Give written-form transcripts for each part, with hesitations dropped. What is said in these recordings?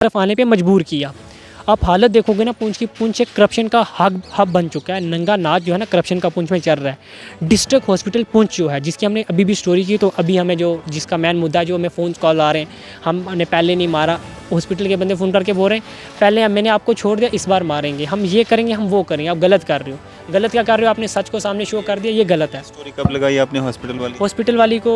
तरफ आने पे मजबूर किया। आप हालत देखोगे ना पुंछ की, पुंछ एक करप्शन का हब बन चुका है। नंगा नाच जो है ना करप्शन का पुंछ में चल रहा है। डिस्ट्रिक्ट हॉस्पिटल पुंछ जो है, जिसकी हमने अभी भी स्टोरी की, तो अभी हमें जो जिसका मेन मुद्दा है, जो हमें फ़ोन कॉल आ रहे हैं, हमने पहले नहीं मारा, हॉस्पिटल के बंदे फ़ोन करके बोल रहे हैं पहले मैंने आपको छोड़ दिया, इस बार मारेंगे, हम ये करेंगे, हम वो करेंगे। आप गलत कर रहे हो। गलत क्या कर रहे हो? आपने सच को सामने शो कर दिया, ये गलत है। स्टोरी कब लगाई आपने हॉस्पिटल वाली? हॉस्पिटल वाली को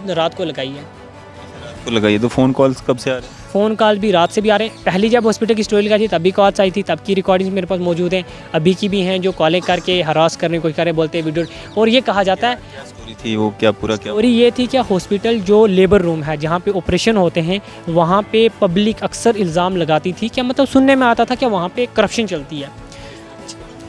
रात को लगाई है। रात को लगाई है, तो फ़ोन कॉल्स कब से आ रहे हैं? फ़ोन कॉल भी रात से भी आ रहे हैं। पहली जब हॉस्पिटल की स्टोरी लगाई थी तब भी कॉल्स आई थी, तब की रिकॉर्डिंग्स मेरे पास मौजूद हैं। अभी की भी हैं, जो कॉलें करके हरास करने कोई करे, बोलते हैं वीडियो। और ये कहा जाता है, क्या स्टोरी थी वो, क्या पूरा क्या? स्टोरी ये थी कि हॉस्पिटल जो लेबर रूम है जहाँ पे ऑपरेशन होते हैं, वहाँ पे पब्लिक अक्सर इल्ज़ाम लगाती थी, क्या मतलब सुनने में आता था कि वहाँ पे करप्शन चलती है।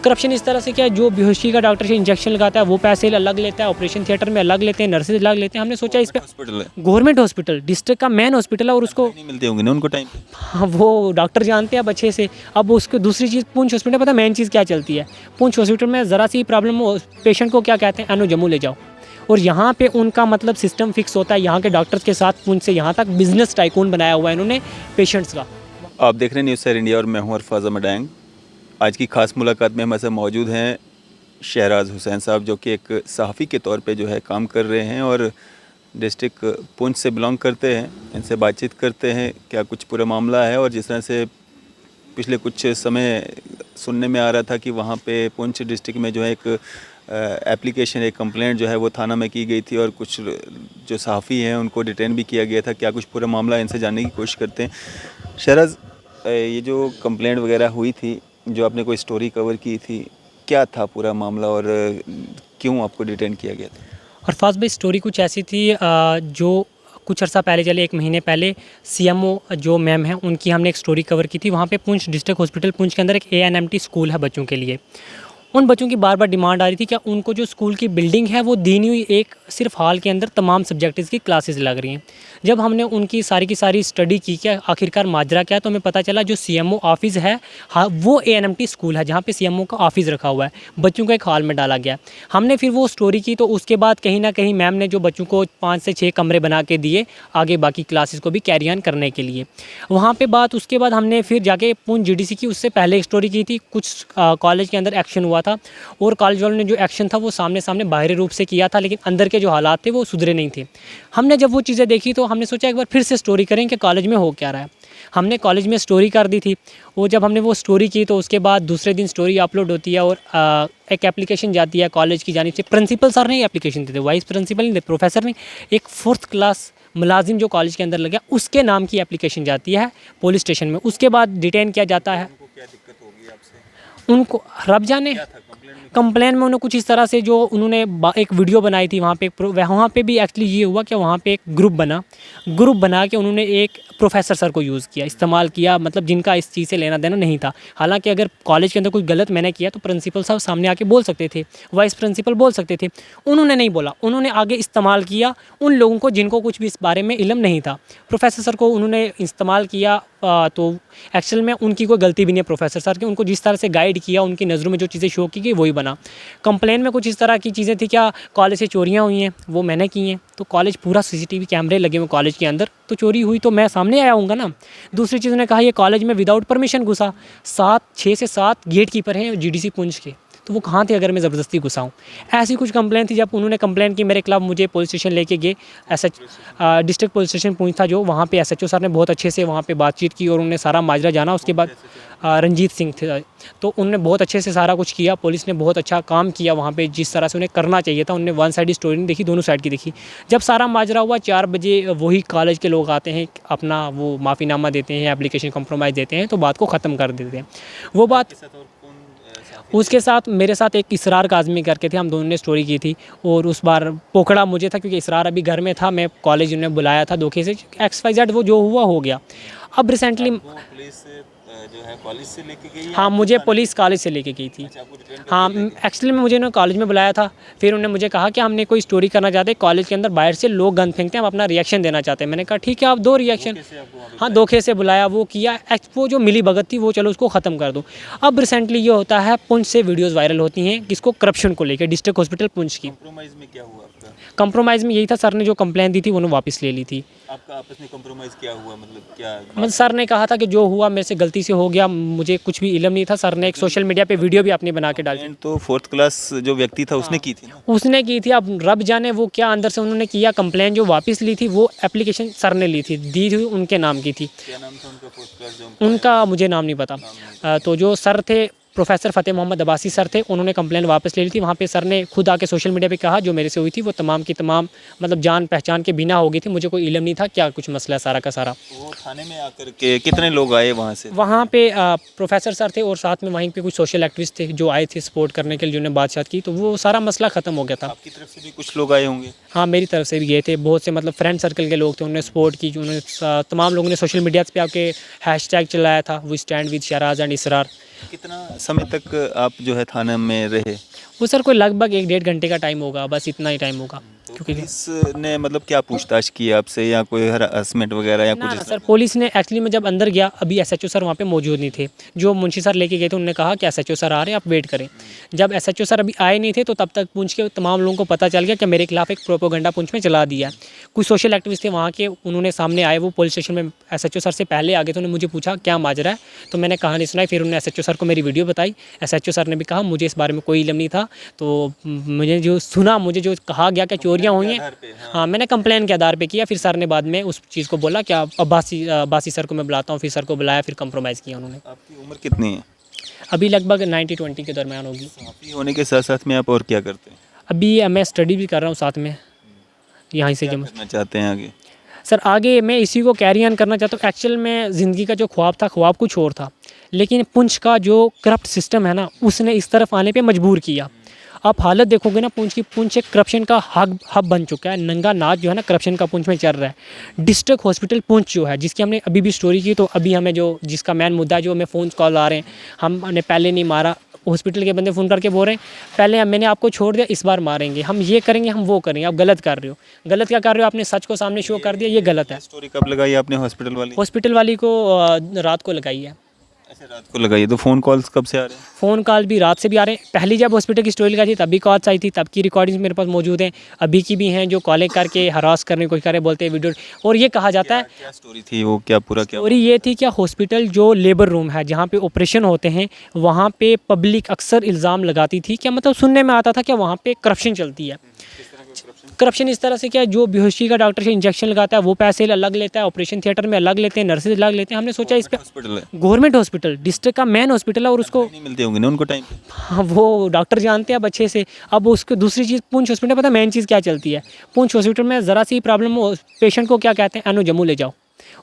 करप्शन इस तरह से क्या, जो बेहोशी का डॉक्टर से इंजेक्शन लगाता है वो पैसे अलग लेता है, ऑपरेशन थिएटर में अलग लेते हैं, नर्सेज अलग लेते हैं। हमने सोचा इस पर हॉस्पिटल है, गवर्नमेंट हॉस्पिटल, डिस्ट्रिक्ट का मेन हॉस्पिटल है, और उसको नहीं मिलते होंगे ना उनको टाइम पे? हाँ, वो डॉक्टर जानते हैं अब अच्छे से। अब उसको दूसरी चीज़, पुंछ हॉस्पिटल पता है मेन चीज़ क्या चलती है? पुंछ हॉस्पिटल में ज़रा सी प्रॉब्लम हो, पेशेंट को क्या कहते हैं, एनो जम्मू ले जाओ। और यहाँ पे उनका मतलब सिस्टम फिक्स होता है यहाँ के डॉक्टर्स के साथ। पुंछ से यहाँ तक बिजनेस टाइकून बनाया हुआ है इन्होंने पेशेंट्स का। आप देख रहे हैं न्यूज़ सर इंडिया और मैं हूं अरफाज मडैंग। आज की खास मुलाकात में हमारे साथ मौजूद हैं शहराज हुसैन साहब, जो कि एक सहाफ़ी के तौर पे जो है काम कर रहे हैं और डिस्ट्रिक्ट पुंछ से बिलोंग करते हैं। इनसे बातचीत करते हैं क्या कुछ पूरा मामला है, और जिस तरह से पिछले कुछ समय सुनने में आ रहा था कि वहाँ पे पुंछ डिस्ट्रिक्ट में जो है एक एप्लीकेशन, एक कंप्लेंट जो है वो थाना में की गई थी और कुछ जो सहाफ़ी हैं उनको डिटेन भी किया गया था। क्या कुछ पूरा मामला है, इनसे जानने की कोशिश करते हैं। शहराज, ये जो कंप्लेंट वगैरह हुई थी, जो आपने कोई स्टोरी कवर की थी, क्या था पूरा मामला और क्यों आपको डिटेन किया गया था? अरफाज भाई, स्टोरी कुछ ऐसी थी, जो कुछ अर्सा पहले चले, 1 महीने पहले सीएमओ जो मैम हैं उनकी हमने एक स्टोरी कवर की थी। वहाँ पे पुंछ डिस्ट्रिक्ट हॉस्पिटल पुंछ के अंदर एक एएनएमटी स्कूल है बच्चों के लिए। उन बच्चों की बार बार डिमांड आ रही थी कि उनको जो स्कूल की बिल्डिंग है वो दी नहीं हुई, एक सिर्फ हॉल के अंदर तमाम सब्जेक्ट्स की क्लासेस लग रही हैं। जब हमने उनकी सारी की सारी स्टडी की क्या आखिरकार माजरा क्या है, तो हमें पता चला जो सीएमओ ऑफिस है, हाँ, वो एएनएमटी स्कूल है जहाँ पे सीएमओ का ऑफिस रखा हुआ है। बच्चों को एक हॉल में डाला गया। हमने फिर वो स्टोरी की, तो उसके बाद कहीं ना कहीं मैम ने जो बच्चों को 5 से 6 कमरे बना के दिए आगे बाकी क्लासेस को भी कैरी ऑन करने के लिए। वहाँ पे बात, उसके बाद हमने फिर जाके पुंछ जीडीसी की उससे पहले एक स्टोरी की थी। कुछ कॉलेज के अंदर एक्शन हुआ था और कॉलेज वालों ने जो एक्शन था वो सामने सामने बाहरी रूप से किया था, लेकिन अंदर के जो हालात थे वो सुधरे नहीं थे। हमने जब वो चीज़ें देखी तो हमने सोचा एक बार फिर से स्टोरी करें कि कॉलेज में हो क्या रहा है। हमने कॉलेज में स्टोरी कर दी थी। वो जब हमने वो स्टोरी की तो उसके बाद दूसरे दिन स्टोरी अपलोड होती है और एक एप्लीकेशन जाती है कॉलेज की जानिब से। प्रिंसिपल सर ने एप्लीकेशन दी थी, वाइस प्रिंसिपल नहीं थे, प्रोफेसर ने। एक 4th क्लास मुलाजिम जो कॉलेज के अंदर लग गया, उसके नाम की एप्लीकेशन जाती है पुलिस स्टेशन में। उसके बाद डिटेन किया जाता है। क्या दिक्कत होगी आपसे? उनको रब जाने, कंप्लेन में उन्होंने कुछ इस तरह से, जो उन्होंने एक वीडियो बनाई थी वहाँ पे, वहाँ पे भी एक्चुअली ये हुआ कि वहाँ पे एक ग्रुप बना के उन्होंने एक प्रोफेसर सर को यूज़ किया, इस्तेमाल किया, मतलब जिनका इस चीज़ से लेना देना नहीं था। हालांकि अगर कॉलेज के अंदर कुछ गलत मैंने किया तो प्रिंसिपल साहब सामने आके बोल सकते थे, वाइस प्रिंसिपल बोल सकते थे। उन्होंने नहीं बोला, उन्होंने आगे इस्तेमाल किया उन लोगों को जिनको कुछ भी इस बारे में इल्म नहीं था। प्रोफेसर सर को उन्होंने इस्तेमाल किया। तो एक्चुअल में उनकी कोई गलती भी नहीं है प्रोफेसर सर की। उनको जिस तरह से गाइड किया, उनकी नज़रों में जो चीज़ें शो की गई वही बना। कंप्लेन में कुछ इस तरह की चीज़ें थी, क्या कॉलेज से चोरियां हुई हैं, वो मैंने की हैं। तो कॉलेज पूरा सीसीटीवी कैमरे लगे हुए कॉलेज के अंदर, तो चोरी हुई तो मैं सामने आया हूँगा ना। दूसरी चीज़ ने कहा ये कॉलेज में विदाउट परमिशन घुसा। 6 से 7 गेट कीपर हैं जीडीसी पुंछ के, तो वो कहाँ थे अगर मैं ज़बरदस्ती घुसाऊँ? ऐसी कुछ कंप्लेन थी। जब उन्होंने कंप्लेन की मेरे खिलाफ, मुझे पुलिस स्टेशन लेके गए। डिस्ट्रिक्ट पुलिस स्टेशन पुंछ था जो, वहाँ पे एसएचओ सर ने बहुत अच्छे से वहाँ पे बातचीत की और उन्होंने सारा माजरा जाना। उसके बाद रंजीत सिंह थे, तो उन्होंने बहुत अच्छे से सारा कुछ किया। पुलिस ने बहुत अच्छा काम किया वहाँ पे, जिस तरह से उन्हें करना चाहिए था। उन्होंने वन साइड स्टोरी नहीं देखी, दोनों साइड की देखी। जब सारा माजरा हुआ 4 बजे वही कॉलेज के लोग आते हैं, अपना वो माफ़ीनामा देते हैं, एप्लीकेशन कॉम्प्रोमाइज़ देते हैं, तो बात को ख़त्म कर देते हैं। वो बात, उसके साथ मेरे साथ एक इसरार काज़मी करके थे, हम दोनों ने स्टोरी की थी। और उस बार पोखड़ा मुझे था क्योंकि इसरार अभी घर में था, मैं कॉलेज उन्होंने बुलाया था धोखे से। XYZ वो जो हुआ हो गया। अब रिसेंटली पुलिस जो है कॉलेज से लेके गई? हाँ, मुझे पुलिस कॉलेज से लेके गई थी। हाँ, एक्चुअली में मुझे ना कॉलेज में बुलाया था। फिर उन्होंने मुझे कहा कि हमने कोई स्टोरी करना चाहते हैं, कॉलेज के अंदर बाहर से लोग गन फेंकते हैं, हम अपना रिएक्शन देना चाहते हैं। मैंने कहा ठीक है, आप दो रिएक्शन। हाँ, धोखे से बुलाया, वो किया। वो जो मिली भगत थी वो चलो उसको ख़त्म कर दो। अब रिसेंटली ये होता है, पुंछ से वीडियोज़ वायरल होती हैं किसको, करप्शन को लेकर, डिस्ट्रिक्ट हॉस्पिटल पुंछ की। कॉम्प्रोमाइज़ में क्या हुआ आपका? कंप्रोमाइज़ में यही था, सर ने जो कंप्लेन दी थी उन्होंने वापस ले ली थी। आपका आपस में कॉम्प्रोमाइज़ क्या हुआ, मतलब क्या मतलब सर ने कहा था कि जो हुआ मेरे से गलती से हो गया, मुझे कुछ भी इल्म नहीं था। सर ने एक सोशल मीडिया पे वीडियो भी अपनी बना के डाली। कंप्लेंट तो 4th क्लास जो व्यक्ति था उसने की थी ना? उसने की थी, अब रब जाने वो क्या अंदर से उन्होंने किया। कंप्लेन जो वापस ली थी वो एप्लीकेशन सर ने ली थी, दी थी उनके नाम की थी। क्या नाम था उनका 4th क्लास जो उनका मुझे नाम नहीं पता। तो जो सर थे प्रोफेसर फ़तेह मोहम्मद अब्बासी सर थे, उन्होंने कंप्लेन वापस ले ली थी। वहाँ पे सर ने खुद आके सोशल मीडिया पे कहा जो मेरे से हुई थी वो तमाम की तमाम मतलब जान पहचान के बिना हो गई थी, मुझे कोई इल्म नहीं था क्या कुछ मसला है सारा का सारा। वो थाने में आकर के कितने लोग आए वहाँ से? वहाँ पे प्रोफेसर सर थे और साथ में वहीं पे कुछ सोशल एक्टिविस्ट थे जो आए थे सपोर्ट करने के लिए, जिन्होंने बातचीत की, तो वो सारा मसला ख़त्म हो गया था। आपकी तरफ से भी कुछ लोग आए होंगे? हाँ, मेरी तरफ से भी गए थे, बहुत से मतलब फ्रेंड सर्कल के लोग थे, उन्होंने सपोर्ट की। जो उन्होंने तमाम लोगों ने सोशल मीडिया पे आके हैशटैग चलाया था, we stand with Shahraj and Israr. कितना समय तक आप जो है थाने में रहे? वो सर कोई लगभग 1-1.5 घंटे का टाइम होगा, बस इतना ही टाइम होगा। तो क्योंकि पुलिस ने मतलब क्या पूछताछ की आपसे, या कोई हरासमेंट वगैरह या ना कुछ ना इस सर, पुलिस ने एक्चुअली में जब अंदर गया, अभी एसएचओ सर वहाँ पे मौजूद नहीं थे। जो मुंशी सर लेके गए थे उन्होंने कहा कि एसएचओ सर आ रहे हैं, आप वेट करें। जब एसएचओ सर अभी आए नहीं थे तो तब तक पुंछ के तमाम लोगों को पता चल गया कि मेरे खिलाफ एक प्रोपोगंडा पुंछ में चला दिया है। कुछ सोशल एक्टिविस्ट थे वहाँ के, उन्होंने सामने आए, वो पुलिस स्टेशन में एसएचओ सर से पहले आ गए, तो उन्होंने मुझे पूछा क्या माजरा है, तो मैंने कहानी सुनाई। फिर उन्होंने एसएचओ सर को मेरी वीडियो बताई। एसएचओ सर ने भी कहा मुझे इस बारे में कोई इल्म नहीं था, तो मुझे जो सुना, मुझे जो कहा गया कि चोरियाँ हुई हैं, हाँ मैंने कंप्लेन के आधार पे किया। फिर सर ने बाद में उस चीज़ को बोला कि आप अब्बासी सर को मैं बुलाता हूँ, फिर सर को बुलाया, फिर कंप्रोमाइज़ किया उन्होंने। आपकी उम्र कितनी है? अभी लगभग 90-20 के दरमियान होगी। सहाफ़ी होने के साथ साथ में आप और क्या करते हैं? अभी मैं स्टडी भी कर रहा हूँ साथ में, यहाँ से क्या जब करना चाहते हैं आगे? सर आगे मैं इसी को कैरी ऑन करना चाहता हूँ। एक्चुअल में ज़िंदगी का जो ख्वाब था, ख्वाब कुछ और था, लेकिन पुंछ का जो करप्ट सिस्टम है ना, उसने इस तरफ आने पे मजबूर किया। आप हालत देखोगे ना पुंछ की, पुंछ एक करप्शन का हब बन चुका है। नंगा नाच जो है ना करप्शन का पुंछ में चल रहा है। डिस्ट्रिक्ट हॉस्पिटल पुंछ जो है, जिसकी हमने अभी भी स्टोरी की, तो अभी हमें जो जिसका मेन मुद्दा है, जो हमें फ़ोन कॉल आ रहे हैं, हमने पहले नहीं मारा, हॉस्पिटल के बंदे फ़ोन करके बोल रहे हैं पहले मैंने आपको छोड़ दिया, इस बार मारेंगे, हम ये करेंगे, हम वो करेंगे, आप गलत कर रहे हो। गलत क्या कर रहे हो, आपने सच को सामने शो कर दिया, ये गलत है। स्टोरी कब लगाई आपने हॉस्पिटल वाली? हॉस्पिटल वाली को रात को लगाई है। अच्छा, रात को लगाई है। तो फ़ोन कॉल्स कब से आ रहे हैं? फ़ोन कॉल भी रात से भी आ रहे हैं। पहली जब हॉस्पिटल की स्टोरी लगाई थी तभी कॉल्स आई थी, तब की रिकॉर्डिंग्स मेरे पास मौजूद हैं, अभी की भी हैं, जो कॉलें करके हरास करने की कोशिश कर रहे, बोलते हैं वीडियो। और ये कहा जाता है, क्या स्टोरी थी वो, क्या पूरा क्या? स्टोरी ये थी कि हॉस्पिटल जो लेबर रूम है जहाँ पे ऑपरेशन होते हैं, वहाँ पे पब्लिक अक्सर इल्ज़ाम लगाती थी, क्या मतलब सुनने में आता था कि वहाँ पे करप्शन चलती है। करप्शन इस तरह से क्या, जो बेहोशी का डॉक्टर से इंजेक्शन लगाता है वो पैसे अलग लेता है, ऑपरेशन थिएटर में अलग लेते हैं, नर्सेज अलग लेते हैं। हमने सोचा इस पे हॉस्पिटल है, गवर्नमेंट हॉस्पिटल, डिस्ट्रिक्ट का मेन हॉस्पिटल है, और उसको नहीं मिलते होंगे ना उनको टाइम पे? हाँ वो डॉक्टर जानते हैं अब अच्छे से। अब उसको दूसरी चीज़, पुंछ हॉस्पिटल पता है मेन चीज़ क्या चलती है, पुंछ हॉस्पिटल में ज़रा सी प्रॉब्लम हो, पेशेंट को क्या कहते हैं, एनो जम्मू ले जाओ।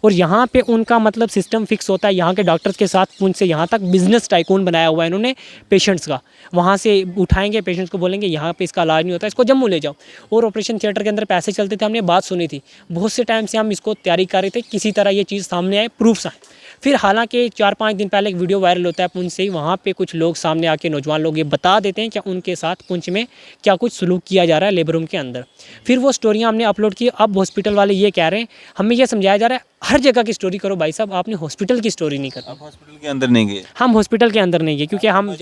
और यहाँ पे उनका मतलब सिस्टम फिक्स होता है, यहाँ के डॉक्टर्स के साथ पुंछ से यहाँ तक बिजनेस टाइकून बनाया हुआ है इन्होंने पेशेंट्स का। वहाँ से उठाएंगे पेशेंट्स को, बोलेंगे यहाँ पे इसका इलाज नहीं होता, इसको जम्मू ले जाओ। और ऑपरेशन थिएटर के अंदर पैसे चलते थे, हमने बात सुनी थी, बहुत से टाइम से हम इसको तैयारी कर रहे थे, किसी तरह ये चीज़ सामने आए, प्रूफ्स आए। फिर हालांकि 4-5 दिन पहले एक वीडियो वायरल होता है पुंछ से ही, वहाँ पे कुछ लोग सामने आके, नौजवान लोग ये बता देते हैं कि उनके साथ पुंछ में क्या कुछ सलूक किया जा रहा है लेबर रूम के अंदर। फिर वो स्टोरियाँ हमने अपलोड की। अब हॉस्पिटल वाले ये कह रहे हैं, हमें ये समझाया जा रहा है हर जगह की स्टोरी करो भाई साहब, आपने हॉस्पिटल की स्टोरी नहीं करनी। आप हॉस्पिटल के अंदर नहीं गए? हम हॉस्पिटल के अंदर नहीं गए क्योंकि हम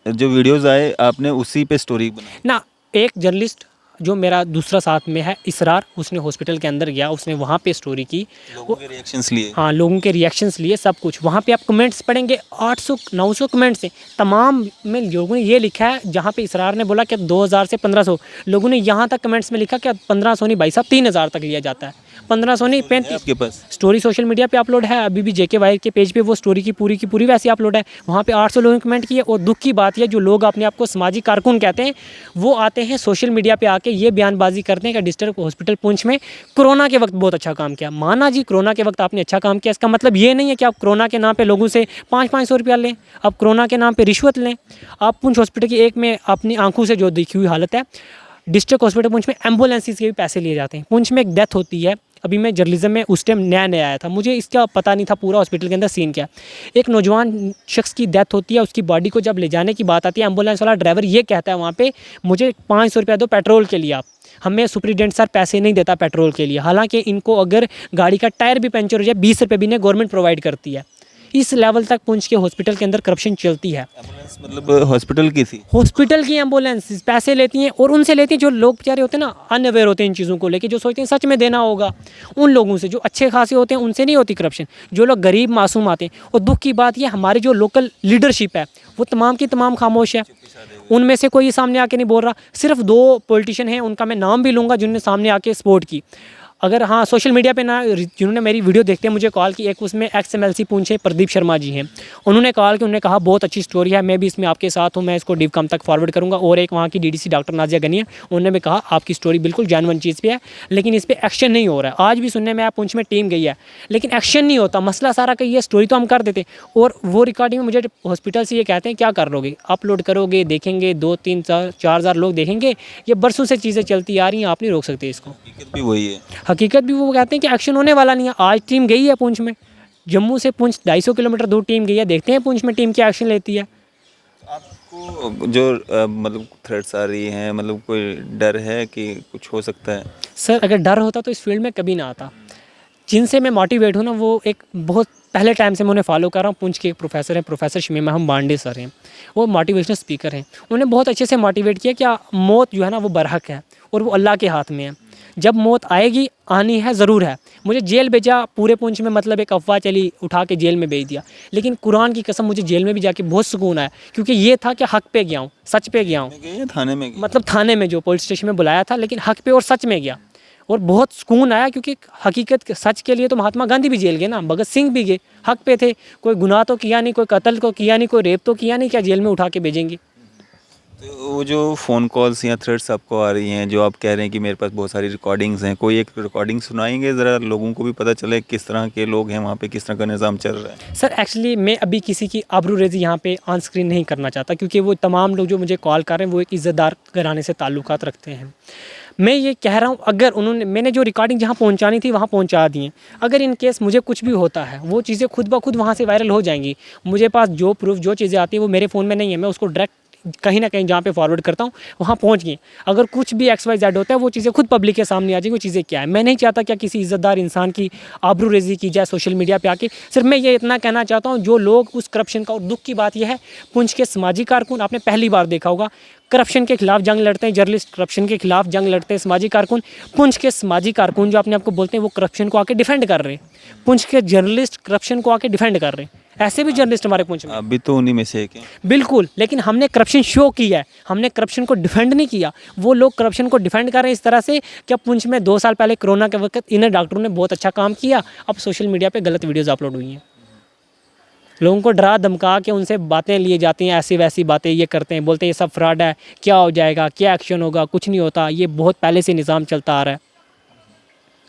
जो वीडियोस आए आपने उसी पे स्टोरी बनाई ना। एक जर्नलिस्ट जो मेरा दूसरा साथ में है इसरार, उसने हॉस्पिटल के अंदर गया, उसने वहाँ पे स्टोरी की, लोगों के रिएक्शंस लिए? हाँ लोगों के रिएक्शंस लिए, सब कुछ। वहाँ पे आप कमेंट्स पढ़ेंगे 800-900 कमेंट्स हैं, तमाम में लोगों ने ये लिखा है, जहाँ पे इसरार ने बोला कि 2000 से 1500, लोगों ने यहाँ तक कमेंट्स में लिखा कि 1500 नहीं भाई साहब 3000 तक लिया जाता है, 1500 नहीं 35। आपके पास स्टोरी सोशल मीडिया पे अपलोड है, अभी भी जेके वाई के पेज पे वो स्टोरी की पूरी वैसी अपलोड है। वहाँ पे 800 लोगों ने कमेंट किए। और दुख की बात यह, जो लोग अपने आप को सामाजिक कारकुन कहते हैं, वो आते हैं सोशल मीडिया पे आके ये बयानबाजी करते हैं कि डिस्ट्रिक्ट हॉस्पिटल पुंछ में कोरोना के वक्त बहुत अच्छा काम किया। माना जी कोरोना के वक्त आपने अच्छा काम किया, इसका मतलब ये नहीं है कि आप कोरोना के नाम पे लोगों से 500-500 रुपया लें, आप कोरोना के नाम पे रिश्वत लें। आप पुंछ हॉस्पिटल की एक में अपनी आंखों से जो देखी हुई हालत है, डिस्ट्रिक्ट हॉस्पिटल पुंछ में एम्बुलेंसेस के भी पैसे लिए जाते हैं। पुंछ में एक डेथ होती है, अभी मैं जर्नलिज्म में उस टाइम नया आया था, मुझे इसका पता नहीं था पूरा हॉस्पिटल के अंदर सीन क्या। एक नौजवान शख्स की डेथ होती है, उसकी बॉडी को जब ले जाने की बात आती है, एम्बुलेंस वाला ड्राइवर ये कहता है वहाँ पे, मुझे 500 रुपया दो पेट्रोल के लिए, आप हमें सुप्रिटेंडेंट सर पैसे नहीं देता पेट्रोल के लिए। हालांकि इनको अगर गाड़ी का टायर भी पंचर हो जाए 20 रुपये भी इन्हें गवर्नमेंट प्रोवाइड करती है। इस लेवल तक पुंछ के हॉस्पिटल के अंदर करप्शन चलती है। एम्बुलेंस मतलब हॉस्पिटल की थी? हॉस्पिटल की एम्बुलेंस पैसे लेती हैं और उनसे लेती हैं जो लोग बेचारे होते हैं ना, अनअवेयर होते हैं इन चीज़ों को लेके, जो सोचते हैं सच में देना होगा, उन लोगों से। जो अच्छे खासे होते हैं उनसे नहीं होती करप्शन, जो लोग गरीब मासूम आते हैं। और दुख की बात ये, हमारी जो लोकल लीडरशिप है वो तमाम की तमाम खामोश है। उनमें से कोई सामने आके नहीं बोल रहा। सिर्फ 2 पॉलिटिशियन हैं, उनका मैं नाम भी लूँगा, जिन्होंने सामने आके सपोर्ट की। अगर हाँ सोशल मीडिया पे ना, जिन्होंने मेरी वीडियो देखते हैं मुझे कॉल की, एक उसमें एक्स MLC पूंछ प्रदीप शर्मा जी हैं। उन्होंने कॉल की, उन्होंने कहा बहुत अच्छी स्टोरी है, मैं भी इसमें आपके साथ हूँ, मैं इसको DIVCOM तक फॉरवर्ड करूँगा। और एक वहाँ की DDC डॉक्टर नाजिया गनी है, उन्होंने भी कहा आपकी स्टोरी बिल्कुल जेन्युइन चीज़ पे है, लेकिन इस पर एक्शन नहीं हो रहा है। आज भी सुनने में आया पुंछ में टीम गई है, लेकिन एक्शन नहीं होता। मसला सारा का ये, स्टोरी तो हम कर देते और वो रिकॉर्डिंग में मुझे हॉस्पिटल से ये कहते हैं क्या कर लोगे, अपलोड करोगे, देखेंगे 2, 3, 4 हज़ार लोग देखेंगे। ये बरसों से चीज़ें चलती आ रही हैं, आप नहीं रोक सकते इसको। हकीकत भी वही है। हकीकत भी वो कहते हैं कि एक्शन होने वाला नहीं है। आज टीम गई है पुंछ में, जम्मू से पुंछ 250 किलोमीटर दूर टीम गई है, देखते हैं पुंछ में टीम क्या एक्शन लेती है। आपको जो मतलब थ्रेट्स आ रही हैं, मतलब कोई डर है कि कुछ हो सकता है? सर अगर डर होता तो इस फील्ड में कभी ना आता। जिनसे मैं मोटिवेट हूँ ना, वो एक बहुत पहले टाइम से मैं उन्हें फॉलो कर रहा हूँ। पुंछ के एक प्रोफेसर हैं, प्रोफेसर शमीम अहमद बांडे सर हैं, वो मोटिवेशनल स्पीकर हैं। उन्होंने बहुत अच्छे से मोटिवेट किया कि मौत जो है ना वो बरहक है और वो अल्लाह के हाथ में है। जब मौत आएगी, आनी है, ज़रूर है। मुझे जेल भेजा पूरे पुंछ में, मतलब एक अफवाह चली, उठा के जेल में भेज दिया, लेकिन कुरान की कसम मुझे जेल में भी जाके बहुत सुकून आया, क्योंकि ये था कि हक पे गया हूँ, सच पे गया हूँ। गए हैं थाने में? मतलब थाने में, जो पुलिस स्टेशन में बुलाया था, लेकिन हक पे और सच में गया और बहुत सुकून आया। क्योंकि हकीकत सच के लिए तो महात्मा गांधी भी जेल गए ना, भगत सिंह भी गए, हक पे थे। कोई गुनाह तो किया नहीं, कोई कत्ल को किया नहीं, कोई रेप तो किया नहीं, क्या जेल में उठा के भेजेंगे। तो वो जो फ़ोन कॉल्स या थ्रेट्स आपको आ रही हैं, जो आप कह रहे हैं कि मेरे पास बहुत सारी रिकॉर्डिंग्स हैं, कोई एक रिकॉर्डिंग सुनाएंगे ज़रा, लोगों को भी पता चले किस तरह के लोग हैं वहाँ पे, किस तरह का निज़ाम चल रहा है? सर एक्चुअली मैं अभी किसी की आबरूरेज़ी यहाँ पे ऑन स्क्रीन नहीं करना चाहता, क्योंकि वो तमाम लोग जो मुझे कॉल कर रहे हैं वो एक इज़्ज़तदार घराने से ताल्लुकात रखते हैं। मैं ये कह रहा हूँ, अगर मैंने जो रिकॉर्डिंग जहाँ पहुँचानी थी वहाँ पहुँचा दी हैं। अगर इन केस मुझे कुछ भी होता है, वो चीज़ें खुद ब खुद वहाँ से वायरल हो जाएंगी। मुझे पास जो प्रूफ, जो चीज़ें आती हैं वो मेरे फ़ोन में नहीं है, मैं उसको डायरेक्ट कहीं ना कहीं जहाँ पे फॉरवर्ड करता हूँ वहाँ पहुँच गई। अगर कुछ भी XYZ होता है, वो चीज़ें खुद पब्लिक के सामने आ जाएंगी। वो चीज़ें क्या है, मैं नहीं चाहता क्या किसी इज़्ज़तदार इंसान की आबरूरेज़ी की जाए सोशल मीडिया पे आके। सिर्फ मैं ये इतना कहना चाहता हूँ, जो लोग उस करप्शन का, और दुख की बात यह है, पुंछ के समाजी कारकुन, आपने पहली बार देखा होगा, करप्शन के खिलाफ जंग लड़ते हैं जर्नलिस्ट, करप्शन के खिलाफ जंग लड़ते हैं समाजी कारकुन। पुंछ के समाजी कारकुन जो अपने आप को बोलते हैं, वो करप्शन को आके डिफेंड कर रहे हैं। पुंछ के जर्नलिस्ट करप्शन को आके डिफेंड कर रहे हैं। ऐसे भी जर्नलिस्ट हमारे पुंछ में, आप भी तो उन्हीं में से एक हैं। बिल्कुल। लेकिन हमने करप्शन शो किया है, हमने करप्शन को डिफेंड नहीं किया। वो लोग करप्शन को डिफेंड कर रहे हैं इस तरह से कि पुंछ में 2 साल पहले कोरोना के वक्त इन डॉक्टरों ने बहुत अच्छा काम किया, अब सोशल मीडिया पे गलत वीडियोस अपलोड हुई हैं। लोगों को डरा धमका के उनसे बातें लिए जाती हैं, ऐसी वैसी बातें ये करते हैं, बोलते हैं ये सब फ्रॉड है, क्या हो जाएगा, क्या एक्शन होगा, कुछ नहीं होता। ये बहुत पहले से निज़ाम चलता आ रहा है।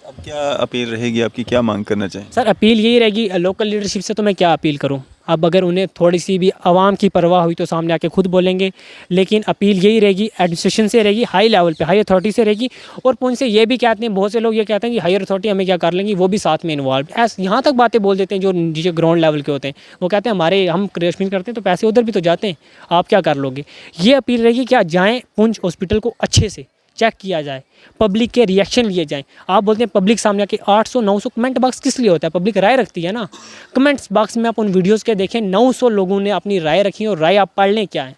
अब क्या अपील रहेगी आपकी, क्या मांग करना चाहें? सर अपील यही रहेगी, लोकल लीडरशिप से तो मैं क्या अपील करूं। अब अगर उन्हें थोड़ी सी भी आवाम की परवाह हुई तो सामने आके खुद बोलेंगे, लेकिन अपील यही रहेगी, एडमिनिस्ट्रेशन से रहेगी, हाई लेवल पे, हाई अथॉरिटी से रहेगी। और पुंछ से ये भी कहते हैं, बहुत से लोग ये कहते हैं कि हायर अथॉरिटी हमें क्या कर लेंगी, वो भी साथ में इन्वॉल्व। ऐसे यहाँ तक बातें बोल देते हैं जो नीचे ग्राउंड लेवल के होते हैं। वो कहते हैं हमारे, हम क्रेशमिन करते हैं तो पैसे उधर भी तो जाते हैं, आप क्या कर लोगे। ये अपील रहेगी, क्या जाएँ पुंछ हॉस्पिटल को अच्छे से चेक किया जाए, पब्लिक के रिएक्शन लिए जाएं। आप बोलते हैं पब्लिक सामने आके 800-900 कमेंट बॉक्स किस लिए होता है, पब्लिक राय रखती है ना। कमेंट्स बॉक्स में आप उन वीडियोस के देखें, 900 लोगों ने अपनी राय रखी और राय आप पढ़ लें क्या है।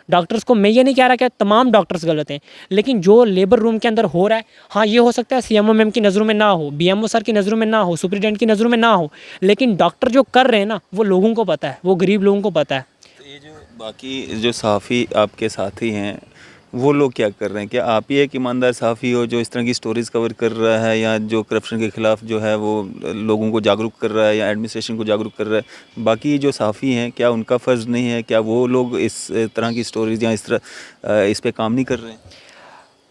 डॉक्टर्स को मैं ये नहीं कह रहा कि तमाम डॉक्टर्स गलत हैं, लेकिन जो लेबर रूम के अंदर हो रहा है, हाँ ये हो सकता है CMO मैम की नज़रों में ना हो, BMO सर की नज़रों में ना हो, सुप्रिटेंडेंट की नज़रों में ना हो, लेकिन डॉक्टर जो कर रहे हैं ना, वो लोगों को पता है, वो गरीब लोगों को पता है। तो ये जो बाकी जो सहाफ़ी आपके साथी हैं, वो लोग क्या कर रहे हैं? क्या आप ही एक ईमानदार सहाफ़ी हो जो इस तरह की स्टोरीज़ कवर कर रहा है, या जो करप्शन के ख़िलाफ़ जो है वो लोगों को जागरूक कर रहा है, या एडमिनिस्ट्रेशन को जागरूक कर रहा है? बाकी जो सहाफ़ी हैं, क्या उनका फ़र्ज़ नहीं है? क्या वो लोग इस तरह की स्टोरीज़ या इस तरह इस पे काम नहीं कर रहे हैं?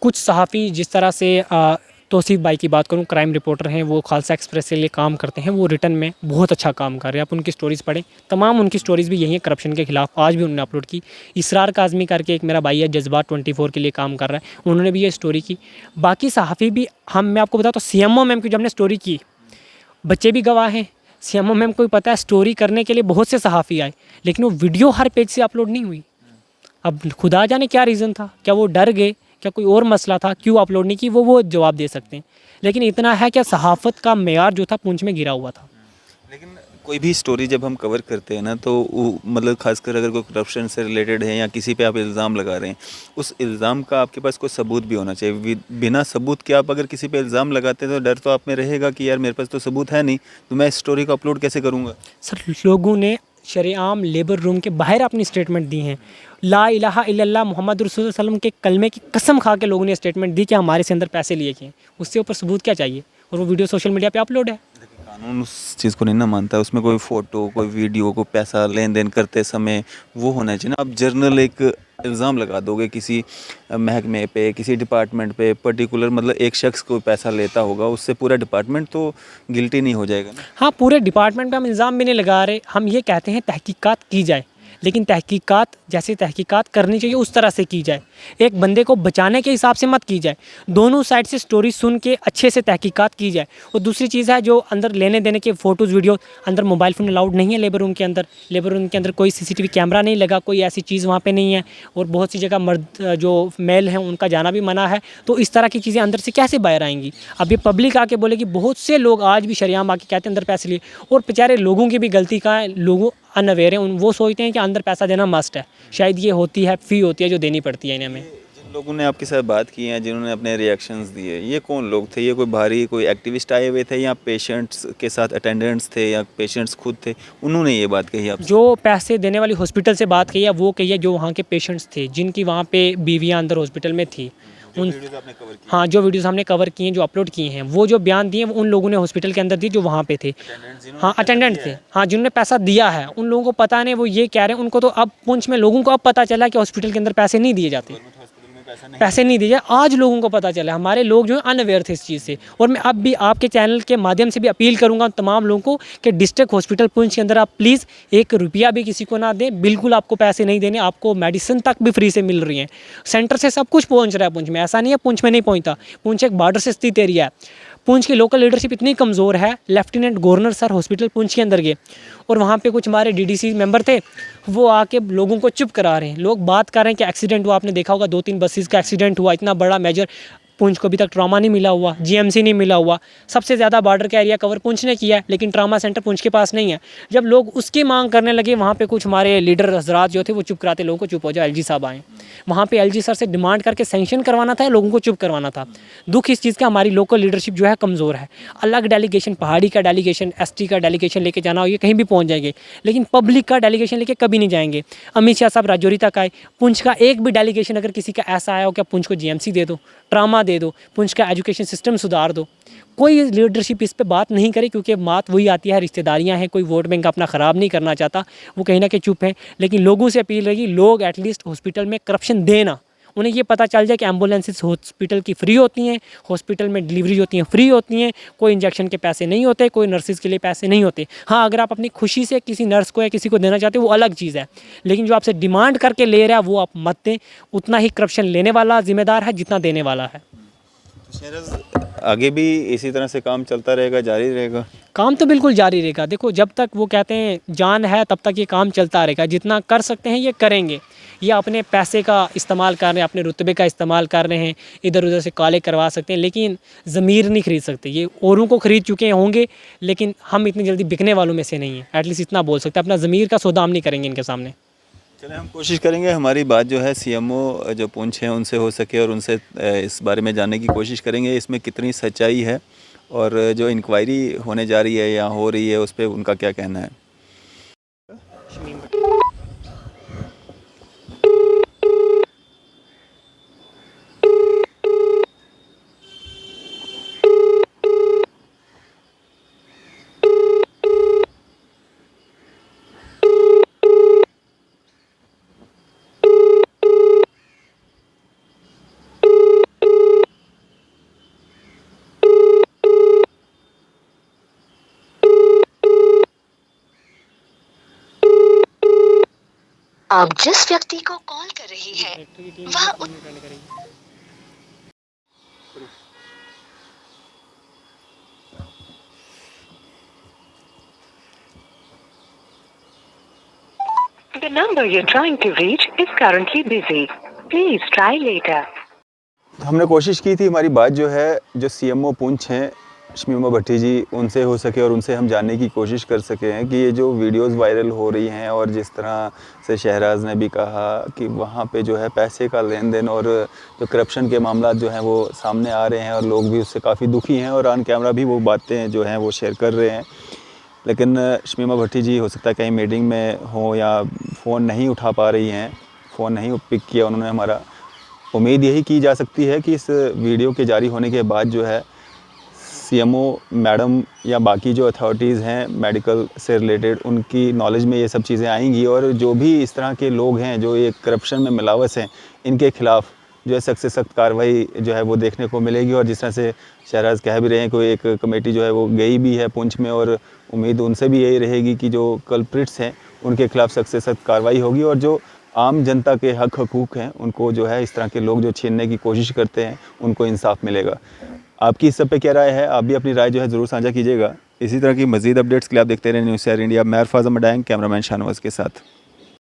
कुछ सहाफ़ी, जिस तरह से तौसीफ़ भाई की बात करूं, क्राइम रिपोर्टर हैं, वो खालसा एक्सप्रेस के लिए काम करते हैं, वो रिटर्न में बहुत अच्छा काम कर रहे हैं। आप उनकी स्टोरीज़ पढ़ें, तमाम उनकी स्टोरीज़ भी यही हैं करप्शन के खिलाफ। आज भी उन्होंने अपलोड की। इसरार काज़मी करके एक मेरा भाई है, जज्बात 24 के लिए काम कर रहा है, उन्होंने भी ये स्टोरी की। बाकी सहाफ़ी भी, मैं आपको बताता हूँ, CMO मैम की जब हमने स्टोरी की, बच्चे भी गवाह हैं, CMO मैम को भी पता है स्टोरी करने के लिए बहुत से सहाफ़ी आए, लेकिन वो वीडियो हर पेज से अपलोड नहीं हुई। अब खुदा जाने क्या रीज़न था, क्या वो डर गए, क्या कोई और मसला था, क्यों अपलोड नहीं की, वो जवाब दे सकते हैं। लेकिन इतना है कि सहाफ़त का मेयार जो था पुंछ में गिरा हुआ था। लेकिन कोई भी स्टोरी जब हम कवर करते हैं ना तो मतलब खासकर अगर कोई करप्शन से रिलेटेड है या किसी पे आप इल्ज़ाम लगा रहे हैं, उस इल्ज़ाम का आपके पास कोई सबूत भी होना चाहिए। बिना सबूत के आप अगर किसी पे इल्ज़ाम लगाते हैं तो डर तो आप में रहेगा कि यार मेरे पास तो सबूत है नहीं, तो मैं इस स्टोरी को अपलोड कैसे करूँगा। सर लोगों ने शरेआम लेबर रूम के बाहर अपनी स्टेटमेंट दी हैं। ला इलाहा इल्लल्लाह मोहम्मद रसूल सल्लम के कलमे की कसम खा के लोगों ने स्टेटमेंट दी कि हमारे से अंदर पैसे लिए किए। उससे ऊपर सबूत क्या चाहिए? और वो वीडियो सोशल मीडिया पे अपलोड है। कानून उस चीज़ को नहीं ना मानता, उसमें कोई फ़ोटो कोई वीडियो को पैसा लेन देन करते समय वो होना चाहिए ना। आप जर्नल एक इल्ज़ाम लगा दोगे किसी महकमे पे, किसी डिपार्टमेंट पे, पर्टिकुलर मतलब एक शख्स को पैसा लेता होगा, उससे पूरा डिपार्टमेंट तो गिल्टी नहीं हो जाएगा ना। हाँ, पूरे डिपार्टमेंट पे हम इल्ज़ाम भी नहीं लगा रहे, हम ये कहते हैं तहकीकात की जाए, लेकिन तहकीकात जैसे तहकीकात करनी चाहिए उस तरह से की जाए। एक बंदे को बचाने के हिसाब से मत की जाए, दोनों साइड से स्टोरी सुन के अच्छे से तहकीकात की जाए। और दूसरी चीज़ है जो अंदर लेने देने के फ़ोटोज़ वीडियो, अंदर मोबाइल फ़ोन अलाउड नहीं है लेबर रूम के अंदर। लेबर रूम के अंदर कोई सीसीटीवी कैमरा नहीं लगा, कोई ऐसी चीज़ वहाँ पे नहीं है। और बहुत सी जगह मर्द जो मेल हैं उनका जाना भी मना है। तो इस तरह की चीज़ें अंदर से कैसे बाहर आएंगी? अब ये पब्लिक आके बोलेगी, बहुत से लोग आज भी शरेआम आके कहते हैं अंदर पैसे लिए, और बेचारे लोगों की भी गलती का है, लोगों अनअवेयर हैं, वो सोचते हैं कि अंदर पैसा देना मस्ट है। शायद ये होती है, फ़ी होती है जो देनी पड़ती है इन्हें हमें। जिन लोगों ने आपके साथ बात की है, जिन्होंने अपने रिएक्शंस दिए, ये कौन लोग थे? ये कोई बाहरी कोई एक्टिविस्ट आए हुए थे या पेशेंट्स के साथ अटेंडेंट्स थे या पेशेंट्स खुद थे, उन्होंने ये बात कही आपसे? जो पैसे देने वाली हॉस्पिटल से बात कही है वो कही है जो वहाँ के पेशेंट्स थे, जिनकी वहाँ पे बीवियाँ अंदर हॉस्पिटल में थी। उन वीडियोस आपने कवर की? हाँ, जो वीडियोज़ हमने कवर किए हैं, जो अपलोड किए हैं, वो जो बयान दिए वो उन लोगों ने हॉस्पिटल के अंदर दिए जो वहाँ पे थे। हाँ, अटेंडेंट थे। हाँ, जिन्होंने पैसा दिया है उन लोगों को पता नहीं, वो ये कह रहे हैं उनको तो अब पुंछ में लोगों को अब पता चला कि हॉस्पिटल के अंदर पैसे नहीं दिए जाते, पैसे नहीं दिए जाए। आज लोगों को पता चला, हमारे लोग जो हैं अनअवेयर थे इस चीज़ से। और मैं अब भी आपके चैनल के माध्यम से भी अपील करूंगा तमाम लोगों को कि डिस्ट्रिक्ट हॉस्पिटल पुंछ के अंदर आप प्लीज़ 1 रुपया भी किसी को ना दें। बिल्कुल आपको पैसे नहीं देने, आपको मेडिसिन तक भी फ्री से मिल रही हैं। सेंटर से सब कुछ पहुँच रहा है पुंछ में, ऐसा नहीं है पुंछ में नहीं पहुँचता। पुंछ एक बॉर्डर से स्थित एरिया है। पुंछ की लोकल लीडरशिप इतनी कमज़ोर है, lieutenant governor sir hospital Poonch के अंदर गए और वहाँ पे कुछ हमारे डीडीसी मेंबर थे, वो आके लोगों को चुप करा रहे हैं। लोग बात कर रहे हैं कि एक्सीडेंट हुआ, आपने देखा होगा 2-3 बसेस का एक्सीडेंट हुआ, इतना बड़ा मेजर। पुंछ को अभी तक ट्रॉमा नहीं मिला हुआ, जीएमसी नहीं मिला हुआ। सबसे ज़्यादा बॉर्डर का एरिया कवर पुंछ ने किया है, लेकिन ट्रॉमा सेंटर पुंछ के पास नहीं है। जब लोग उसकी मांग करने लगे, वहाँ पे कुछ हमारे लीडर हजरात जो थे वो चुप कराते लोगों को, चुप हो जाओ, एलजी साहब आए। वहाँ पे एलजी सर से डिमांड करके सैंक्शन करवाना था, लोगों को चुप करवाना था। दुख इस चीज़ का, हमारी लोकल लीडरशिप जो है कमज़ोर है। अलग डेलीगेशन, पहाड़ी का डेलीगेशन, एसटी का डेलीगेशन लेके जाना हो, ये कहीं भी पहुँच जाएंगे, लेकिन पब्लिक का डेलीगेशन लेके कभी नहीं जाएंगे। अमित शाह साहब राजौरी तक आए, पुंछ का एक भी डेलीगेशन अगर किसी का ऐसा आया हो क्या पुंछ को जीएमसी दे दो, ट्रामा दे दो, पुंछ का एजुकेशन सिस्टम सुधार दो, कोई लीडरशिप इस पे बात नहीं करे, क्योंकि बात वही आती है, रिश्तेदारियां हैं, कोई वोट बैंक अपना ख़राब नहीं करना चाहता, वो कहीं ना कहीं चुप है। लेकिन लोगों से अपील रहेगी, लोग एटलीस्ट हॉस्पिटल में करप्शन देना, उन्हें ये पता चल जाए कि एम्बुलेंसेस हॉस्पिटल की फ्री होती हैं, हॉस्पिटल में डिलीवरी होती हैं फ्री होती हैं, कोई इंजेक्शन के पैसे नहीं होते, कोई नर्सिस के लिए पैसे नहीं होते। हाँ, अगर आप अपनी खुशी से किसी नर्स को या किसी को देना चाहते हो वो अलग चीज़ है, लेकिन जो आपसे डिमांड करके ले रहा है वो आप मत दें। उतना ही करप्शन लेने वाला जिम्मेदार है जितना देने वाला है। आगे भी इसी तरह से काम चलता रहेगा, जारी रहेगा? काम तो बिल्कुल जारी रहेगा। देखो, जब तक वो कहते हैं जान है तब तक ये काम चलता रहेगा। जितना कर सकते हैं ये करेंगे। ये अपने पैसे का इस्तेमाल कर रहे हैं, अपने रुतबे का इस्तेमाल कर रहे हैं, इधर उधर से काले करवा सकते हैं, लेकिन ज़मीर नहीं खरीद सकते। ये औरों को ख़रीद चुके होंगे, लेकिन हम इतनी जल्दी बिकने वालों में से नहीं हैं। एटलीस्ट इतना बोल सकते हैं, अपना ज़मीर का सौदा हम नहीं करेंगे इनके सामने। चलें, हम कोशिश करेंगे हमारी बात जो है सीएमओ जो पुंछ हैं उनसे हो सके और उनसे इस बारे में जानने की कोशिश करेंगे इसमें कितनी सच्चाई है और जो इंक्वायरी होने जा रही है या हो रही है उस पर उनका क्या कहना है। आप जिस व्यक्ति को कॉल कर रही हैं वह The number you're trying to reach is currently busy. Please try later. हमने कोशिश की थी हमारी बात जो है जो सीएमओ पुंछ हैं शमीमा भट्टी जी उनसे हो सके और उनसे हम जानने की कोशिश कर सके हैं कि ये जो वीडियोस वायरल हो रही हैं और जिस तरह से शहराज ने भी कहा कि वहाँ पे जो है पैसे का लेन देन और जो करप्शन के मामला जो हैं वो सामने आ रहे हैं और लोग भी उससे काफ़ी दुखी हैं और ऑन कैमरा भी वो बातें जो हैं वो शेयर कर रहे हैं। लेकिन शमीमा भट्टी जी हो सकता है कहीं मीटिंग में हो या फ़ोन नहीं उठा पा रही हैं, फ़ोन नहीं पिक किया उन्होंने हमारा। उम्मीद यही की जा सकती है कि इस वीडियो के जारी होने के बाद जो है सीएमओ मैडम या बाकी जो अथॉरिटीज़ हैं मेडिकल से रिलेटेड उनकी नॉलेज में ये सब चीज़ें आएंगी और जो भी इस तरह के लोग हैं जो ये करप्शन में मिलावस हैं इनके ख़िलाफ़ जो है सख्त से सख्त कार्रवाई जो है वो देखने को मिलेगी। और जिस तरह से शहराज कह भी रहे हैं कोई एक कमेटी जो है वो गई भी है पुंछ में और उम्मीद उनसे भी यही रहेगी कि जो कल्प्रिट्स हैं उनके ख़िलाफ़ सख्त से सख्त कार्रवाई होगी और जो आम जनता के हक हकूक़ हैं उनको जो है इस तरह के लोग जो छीनने की कोशिश करते हैं उनको इंसाफ मिलेगा। आपकी इस सब पे क्या राय है? आप भी अपनी राय जो है ज़रूर साझा कीजिएगा। इसी तरह की मज़ीद अपडेट्स के लिए आप देखते रहें न्यूज़ शहर इंडिया। मैं अरफाज़ अहमद, कैमरामैन शाहनवाज़ के साथ।